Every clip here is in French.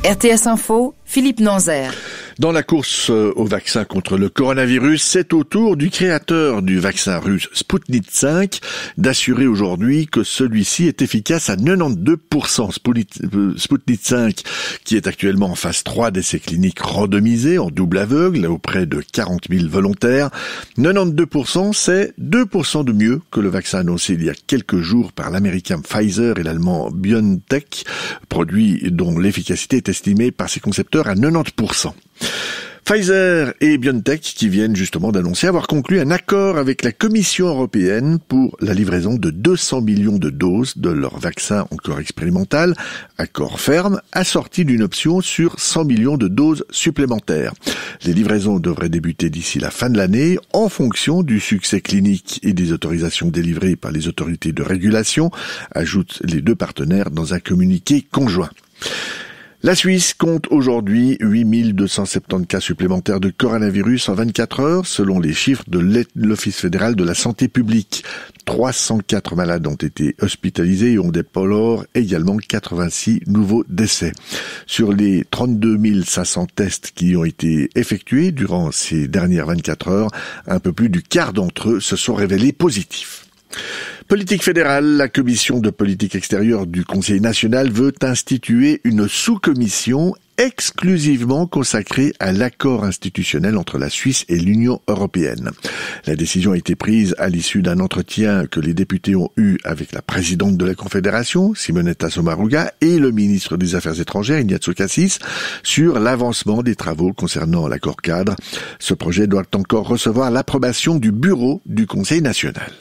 RTS Info, Philippe Nanzer. Dans la course au vaccin contre le coronavirus, c'est au tour du créateur du vaccin russe Sputnik V d'assurer aujourd'hui que celui-ci est efficace à 92%. Sputnik V, qui est actuellement en phase 3 d'essais cliniques randomisés en double aveugle auprès de 40 000 volontaires. 92%, c'est 2% de mieux que le vaccin annoncé il y a quelques jours par l'américain Pfizer et l'allemand BioNTech, produit dont l'efficacité est estimée par ses concepteurs à 90%. Pfizer et BioNTech qui viennent justement d'annoncer avoir conclu un accord avec la Commission européenne pour la livraison de 200 millions de doses de leur vaccin encore expérimental, accord ferme, assorti d'une option sur 100 millions de doses supplémentaires. Les livraisons devraient débuter d'ici la fin de l'année en fonction du succès clinique et des autorisations délivrées par les autorités de régulation, ajoutent les deux partenaires dans un communiqué conjoint. La Suisse compte aujourd'hui 8270 cas supplémentaires de coronavirus en 24 heures, selon les chiffres de l'Office fédéral de la santé publique. 304 malades ont été hospitalisés et on déplore également 86 nouveaux décès. Sur les 32 500 tests qui ont été effectués durant ces dernières 24 heures, un peu plus du quart d'entre eux se sont révélés positifs. Politique fédérale, la commission de politique extérieure du Conseil national veut instituer une sous-commission exclusivement consacrée à l'accord institutionnel entre la Suisse et l'Union européenne. La décision a été prise à l'issue d'un entretien que les députés ont eu avec la présidente de la Confédération, Simonetta Sommaruga, et le ministre des Affaires étrangères, Ignazio Cassis, sur l'avancement des travaux concernant l'accord cadre. Ce projet doit encore recevoir l'approbation du bureau du Conseil national.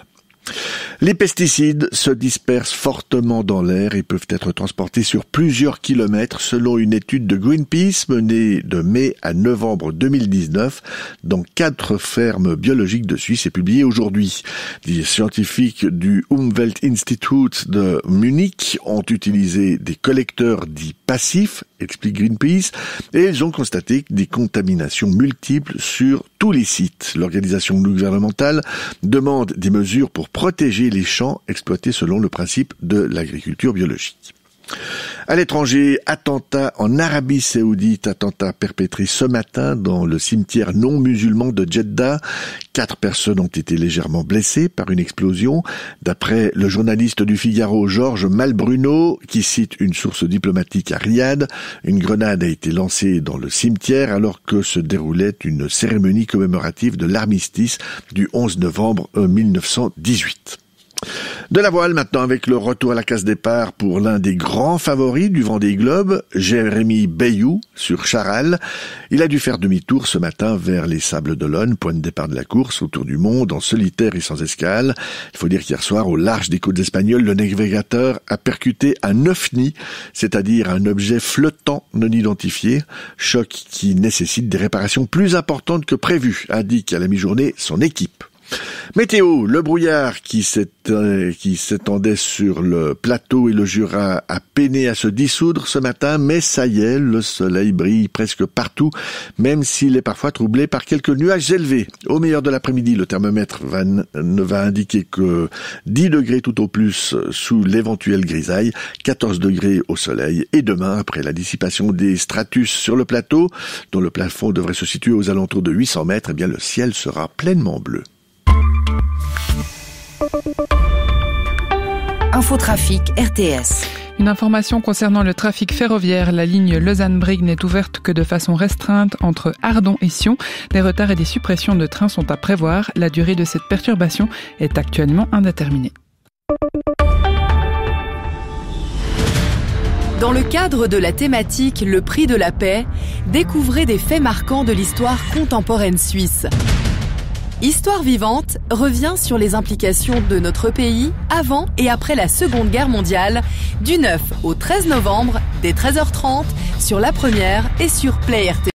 Les pesticides se dispersent fortement dans l'air et peuvent être transportés sur plusieurs kilomètres selon une étude de Greenpeace menée de mai à novembre 2019 dans 4 fermes biologiques de Suisse et publiée aujourd'hui. Des scientifiques du Umweltinstitut de Munich ont utilisé des collecteurs dits passifs, explique Greenpeace, et ils ont constaté des contaminations multiples sur tous les sites. L'organisation gouvernementale demande des mesures pour protéger les champs exploités selon le principe de l'agriculture biologique. À l'étranger, attentat en Arabie Saoudite, attentat perpétré ce matin dans le cimetière non musulman de Jeddah. 4 personnes ont été légèrement blessées par une explosion. D'après le journaliste du Figaro, Georges Malbruno, qui cite une source diplomatique à Riyad, une grenade a été lancée dans le cimetière alors que se déroulait une cérémonie commémorative de l'armistice du 11 novembre 1918. De la voile maintenant avec le retour à la case départ pour l'un des grands favoris du Vendée Globe, Jérémy Bayou sur Charal. Il a dû faire demi-tour ce matin vers les Sables d'Olonne, point de départ de la course autour du monde en solitaire et sans escale. Il faut dire qu'hier soir, au large des côtes espagnoles, le navigateur a percuté un ovni, c'est-à-dire un objet flottant non identifié, choc qui nécessite des réparations plus importantes que prévues, indique à la mi-journée son équipe. Météo, le brouillard qui s'étendait sur le plateau et le Jura a peiné à se dissoudre ce matin, mais ça y est, le soleil brille presque partout, même s'il est parfois troublé par quelques nuages élevés. Au meilleur de l'après-midi, le thermomètre ne va indiquer que 10 degrés tout au plus sous l'éventuelle grisaille, 14 degrés au soleil, et demain, après la dissipation des stratus sur le plateau, dont le plafond devrait se situer aux alentours de 800 mètres, eh bien le ciel sera pleinement bleu. Infotrafic RTS. Une information concernant le trafic ferroviaire. La ligne Lausanne-Brigue n'est ouverte que de façon restreinte entre Ardon et Sion. Des retards et des suppressions de trains sont à prévoir. La durée de cette perturbation est actuellement indéterminée. Dans le cadre de la thématique Le Prix de la paix, découvrez des faits marquants de l'histoire contemporaine suisse. Histoire vivante revient sur les implications de notre pays avant et après la Seconde Guerre mondiale, du 9 au 13 novembre, dès 13h30, sur La Première et sur Play RT.